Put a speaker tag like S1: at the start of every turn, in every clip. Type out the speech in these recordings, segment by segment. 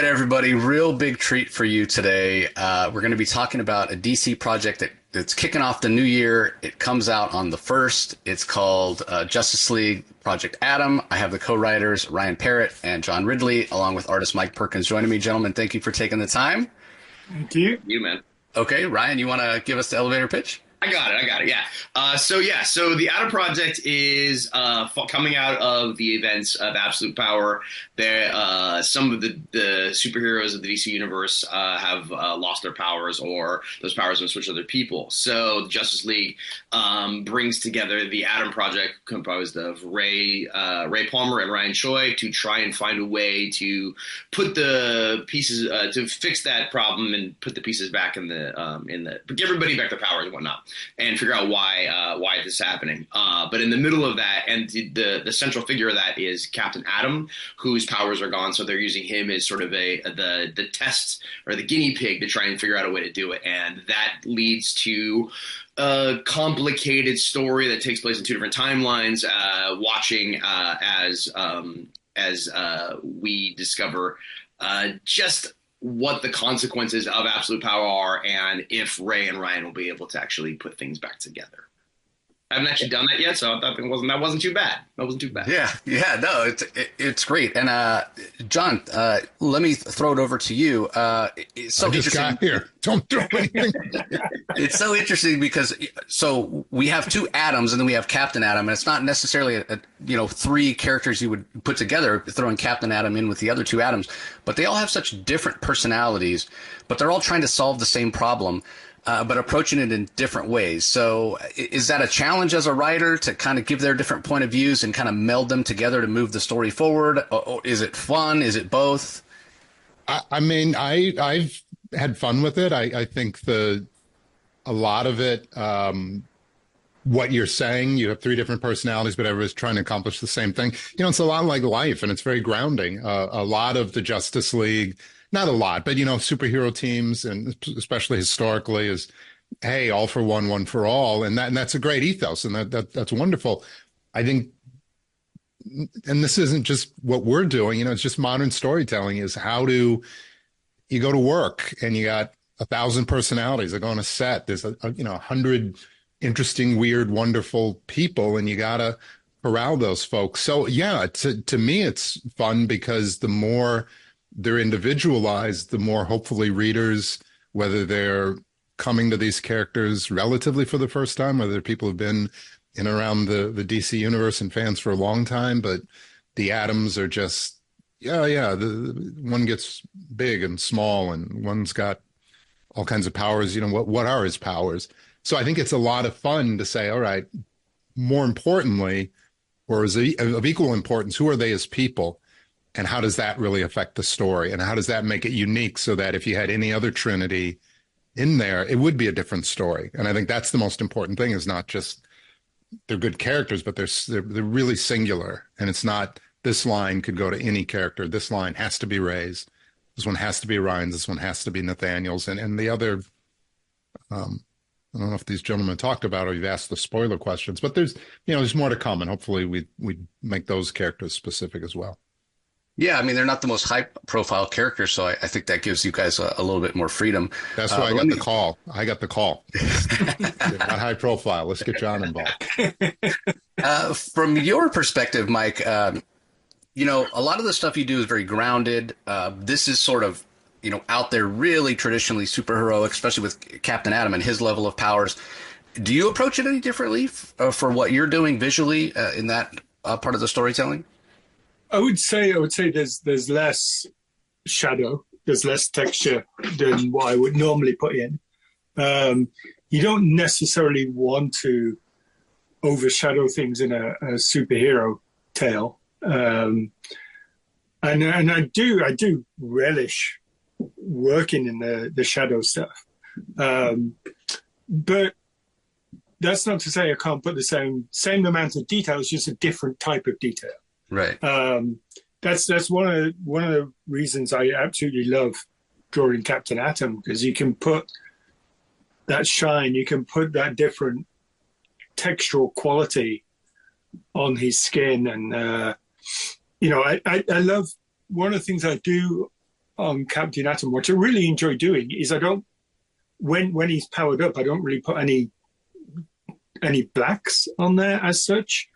S1: right, everybody, real big treat for you today. We're going to be talking about a DC project that's kicking off the new year. It comes out on the 1st. It's called Justice League Project Adam. I have the co-writers Ryan Parrott and John Ridley, along with artist Mike Perkins joining me. Gentlemen, thank you for taking the time.
S2: Thank you.
S3: You, man.
S1: Okay, Ryan, you want to give us the elevator pitch?
S3: I got it. Yeah. So the Adam Project is coming out of the events of Absolute Power. There, some of the superheroes of the DC universe have lost their powers, or those powers have been switched to other people. So the Justice League brings together the Adam Project, composed of Ray Palmer and Ryan Choi, to try and find a way to put the pieces to fix that problem and put the pieces back give everybody back their powers and whatnot, and figure out why this is happening. But in the middle of that, and the central figure of that is Captain Adam, whose powers are gone. So they're using him as sort of the test or the guinea pig to try and figure out a way to do it. And that leads to a complicated story that takes place in two different timelines, watching as we discover just what the consequences of absolute power are, and if Ray and Ryan will be able to actually put things back together. I haven't actually done that yet, so that wasn't too bad. That wasn't too bad.
S1: Yeah, no, it's great. And John, let me throw it over to you. It's so
S4: I just got here. Don't do anything.
S1: It's so interesting because we have two Adams, and then we have Captain Adam, and it's not necessarily three characters you would put together, throwing Captain Adam in with the other two Adams, but they all have such different personalities, but they're all trying to solve the same problem. But approaching it in different ways. So is that a challenge as a writer to kind of give their different point of views and kind of meld them together to move the story forward? Or is it fun? Is it both?
S4: I mean, I've had fun with it. I think a lot of it, what you're saying, you have three different personalities, but everybody's trying to accomplish the same thing. It's a lot like life, and it's very grounding. A lot of the Justice League, not a lot, but, superhero teams, and especially historically, is, hey, all for one, one for all. And that's a great ethos, and that's wonderful. I think, and this isn't just what we're doing, it's just modern storytelling, is how do you go to work and you got 1,000 personalities that go on a set. There's 100 interesting, weird, wonderful people, and you got to corral those folks. So yeah, to me, it's fun because the more they're individualized, the more hopefully readers, whether they're coming to these characters relatively for the first time, whether they're people who've been in around the DC universe and fans for a long time, but the Adams are just, the one gets big and small, and one's got all kinds of powers. What are his powers? So I think it's a lot of fun to say, all right, more importantly, or of equal importance, who are they as people? And how does that really affect the story? And how does that make it unique so that if you had any other Trinity in there, it would be a different story? And I think that's the most important thing, is not just they're good characters, but they're really singular. And it's not, this line could go to any character. This line has to be Ray's. This one has to be Ryan's. This one has to be Nathaniel's. And the other, I don't know if these gentlemen talked about, or you've asked the spoiler questions, but there's more to come. And hopefully we make those characters specific as well.
S1: Yeah, I mean, they're not the most high-profile characters, so I think that gives you guys a little bit more freedom.
S4: That's why I got the call. Not high profile. Let's get John involved.
S1: From your perspective, Mike, a lot of the stuff you do is very grounded. This is sort of, out there, really traditionally superheroic, especially with Captain Adam and his level of powers. Do you approach it any differently for what you're doing visually in that part of the storytelling?
S2: I would say there's less shadow, there's less texture than what I would normally put in. You don't necessarily want to overshadow things in a superhero tale, and I do relish working in the shadow stuff, but that's not to say I can't put the same amount of detail. It's just a different type of detail.
S1: Right.
S2: That's one of the reasons I absolutely love drawing Captain Atom, because you can put that shine, you can put that different textural quality on his skin, and I love, one of the things I do on Captain Atom, what I really enjoy doing is when he's powered up, I don't really put any blacks on there as such.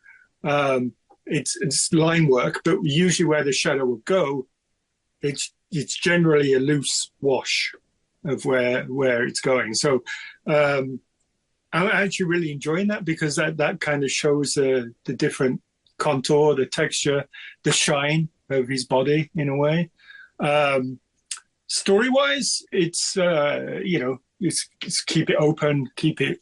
S2: It's line work, but usually where the shadow will go, it's generally a loose wash of where it's going. So I'm actually really enjoying that, because that kind of shows the different contour, the texture, the shine of his body in a way. Story-wise, it's it's keep it open, keep it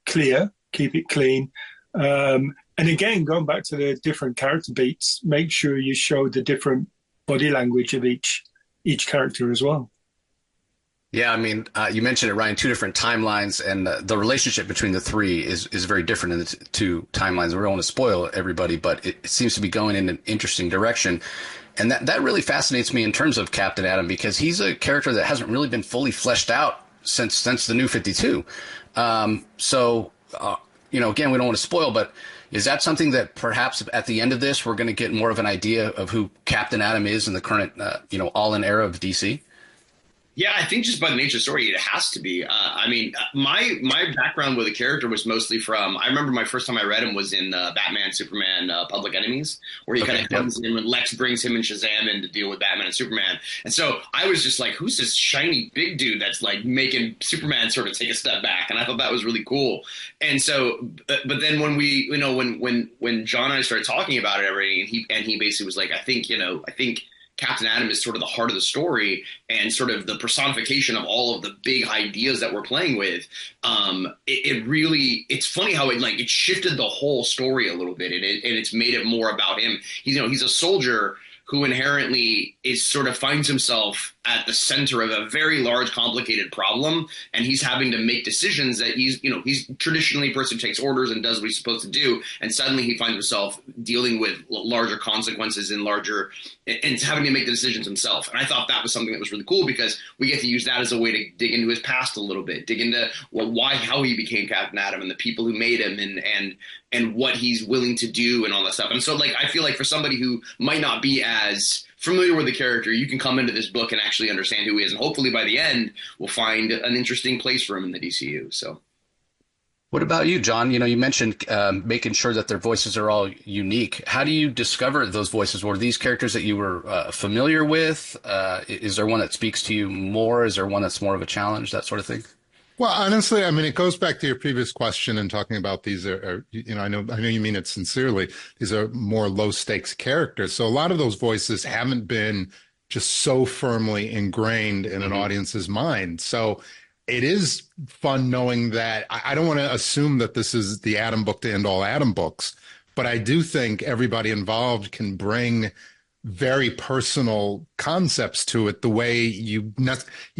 S2: clear, keep it clean. And again, going back to the different character beats, make sure you show the different body language of each character as well.
S1: Yeah, I mean, you mentioned it, Ryan, two different timelines, and the relationship between the three is very different in the two timelines. We don't want to spoil everybody, but it seems to be going in an interesting direction. And that really fascinates me in terms of Captain Adam, because he's a character that hasn't really been fully fleshed out since the New 52. Again, we don't want to spoil, but is that something that perhaps at the end of this, we're going to get more of an idea of who Captain Adam is in the current, all-in era of DC?
S3: Yeah, I think just by the nature of the story, it has to be. My background with the character was mostly from, I remember my first time I read him was in Batman, Superman, Public Enemies, where he kind of comes in when Lex brings him and Shazam in to deal with Batman and Superman. And so I was just like, who's this shiny big dude that's like making Superman sort of take a step back? And I thought that was really cool. And so, but then when we, when John and I started talking about it, everything, and he basically was like, I think Captain Adam is sort of the heart of the story and sort of the personification of all of the big ideas that we're playing with. It's funny how it shifted the whole story a little bit, and it's made it more about him. He's a soldier who inherently finds himself at the center of a very large, complicated problem, and he's having to make decisions that he's traditionally a person who takes orders and does what he's supposed to do, and suddenly he finds himself dealing with larger consequences and having to make the decisions himself. And I thought that was something that was really cool, because we get to use that as a way to dig into his past a little bit, dig into how he became Captain Adam and the people who made him and what he's willing to do and all that stuff. And so I feel like for somebody who might not be as familiar with the character, you can come into this book and actually understand who he is. And hopefully by the end, we'll find an interesting place for him in the DCU. So.
S1: What about you, John? You mentioned making sure that their voices are all unique. How do you discover those voices? Were these characters that you were familiar with? Is there one that speaks to you more? Is there one that's more of a challenge, that sort of thing?
S4: Well, honestly, I mean, it goes back to your previous question and talking about these are I know you mean it sincerely. These are more low stakes characters. So a lot of those voices haven't been just so firmly ingrained in an audience's mind. So it is fun knowing that. I don't want to assume that this is the Adam book to end all Adam books, but I do think everybody involved can bring very personal concepts to it, the way you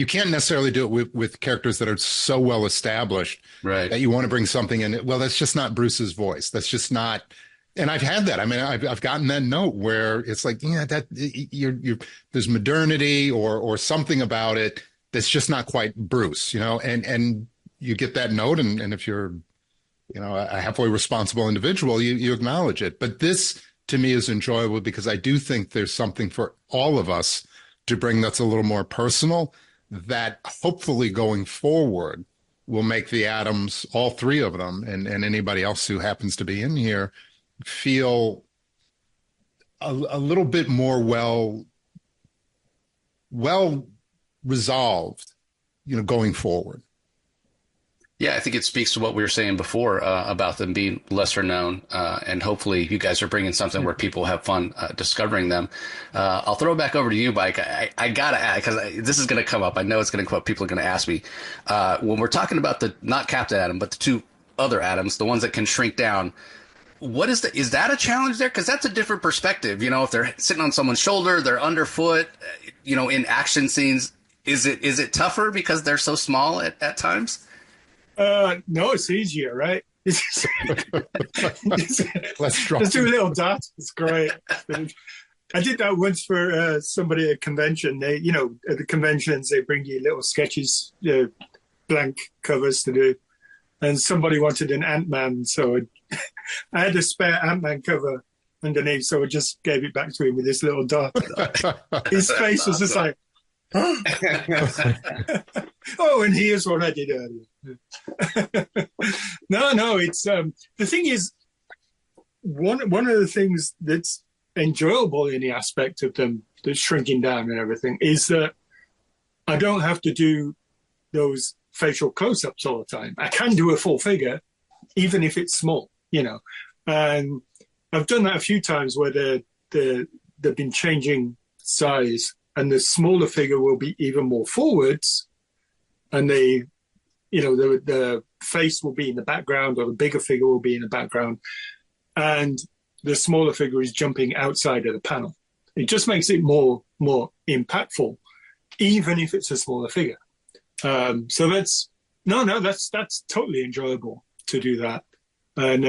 S4: can't necessarily do it with characters that are so well established, right, that you want to bring something in. Well, that's just not Bruce's voice. That's just not. And I've had that. I mean, I've gotten that note where it's like, yeah, that there's modernity or something about it that's just not quite Bruce, and you get that note. And if you're, a halfway responsible individual, you acknowledge it. But this, to me, is enjoyable because I do think there's something for all of us to bring that's a little more personal, that hopefully going forward will make the Adams, all three of them, and anybody else who happens to be in here, feel a little bit more well resolved, going forward.
S1: Yeah, I think it speaks to what we were saying before about them being lesser known, and hopefully you guys are bringing something where people have fun discovering them. I'll throw it back over to you, Mike. I got to add, because this is going to come up. I know it's going to come up. People are going to ask me. When we're talking about not Captain Adam, but the two other Adams, the ones that can shrink down, is that a challenge there? Because that's a different perspective. If they're sitting on someone's shoulder, they're underfoot, in action scenes, is it tougher because they're so small at times?
S2: No, it's easier, right?
S4: Let's
S2: do a little dot. It's great. I did that once for somebody at a convention. They, at the conventions, they bring you little sketches, blank covers to do. And somebody wanted an Ant-Man, so I had a spare Ant-Man cover underneath, so I just gave it back to him with this little dot. His face was just like, Oh, and here's what I did earlier. No, it's the thing is, one of the things that's enjoyable in the aspect of them that's shrinking down and everything is that I don't have to do those facial close-ups all the time. I can do a full figure, even if it's small, And I've done that a few times where they've been changing size, and the smaller figure will be even more forwards, and the face will be in the background, or the bigger figure will be in the background, and the smaller figure is jumping outside of the panel. It just makes it more impactful, even if it's a smaller figure. So that's totally enjoyable to do that, and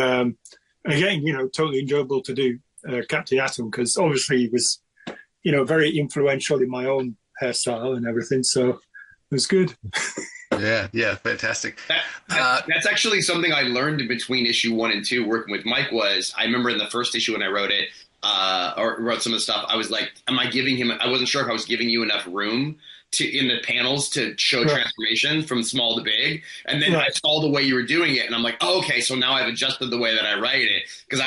S2: again, totally enjoyable to do Captain Atom, because obviously he was, very influential in my own hairstyle and everything. So it was good.
S1: Yeah, fantastic.
S3: That's actually something I learned in between issue 1 and 2 working with Mike. Was I remember in the first issue when I wrote it, or wrote some of the stuff, I was like, I wasn't sure if I was giving you enough room in the panels to show transformation from small to big. And then I saw the way you were doing it, and I'm like, oh, okay, so now I've adjusted the way that I write it. Because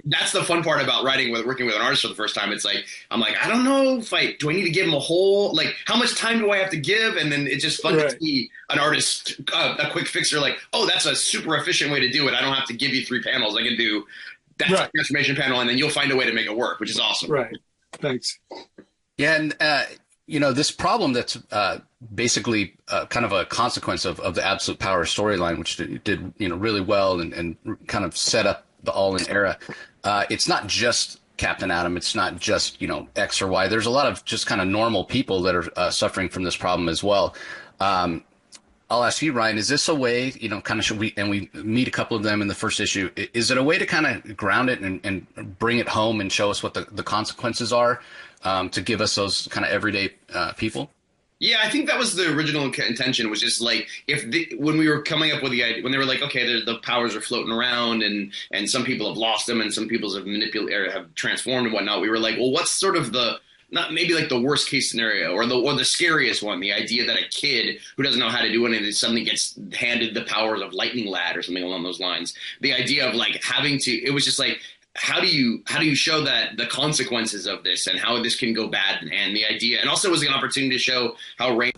S3: that's the fun part about working with an artist for the first time. It's like, I'm like, I don't know do I need to give him a whole, like, how much time do I have to give? And then it's just fun to see an artist, a quick fixer, like, oh, that's a super efficient way to do it. I don't have to give you 3 panels. I can do that transformation panel, and then you'll find a way to make it work, which is awesome.
S2: Right. Thanks.
S1: Yeah, and this problem that's basically kind of a consequence of the Absolute Power storyline, which did really well and kind of set up the All-In era. It's not just Captain Atom. It's not just X or Y. There's a lot of just kind of normal people that are suffering from this problem as well. I'll ask you, Ryan, is this a way, kind of we meet a couple of them in the first issue. Is it a way to kind of ground it and bring it home and show us what the consequences are, to give us those kind of everyday people?
S3: Yeah, I think that was the original intention, was just like, when we were coming up with the idea, when they were like, okay, the powers are floating around and some people have lost them and some people have manipulated, have transformed and whatnot. We were like, well, what's sort of not maybe like the worst case scenario or the scariest one, the idea that a kid who doesn't know how to do anything suddenly gets handed the powers of Lightning Lad or something along those lines. The idea of like it was just like, how do you show that the consequences of this and how this can go bad, and the idea, and also it was an opportunity to show how Rain